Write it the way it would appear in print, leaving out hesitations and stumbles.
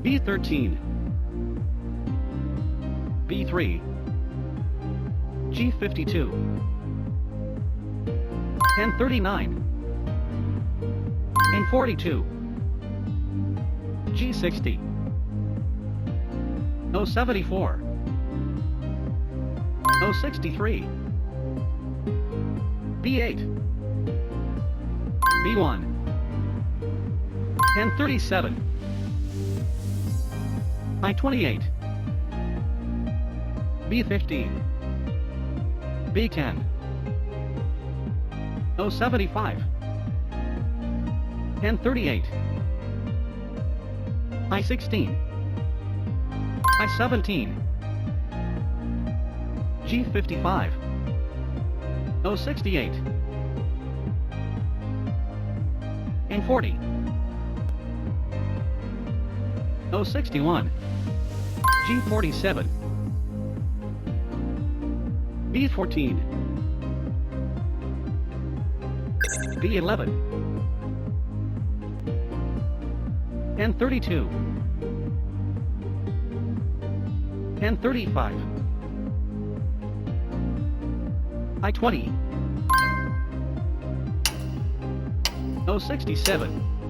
B13, B3, G52, and 39, and 42, G60, 074, 063, B8, B1, and 37, I-28, B15, B10, 075, and 38, I-16, I-17, G55, 068, and 40, 061, G47, B14, B11, and 32, and 35, I-20, 067,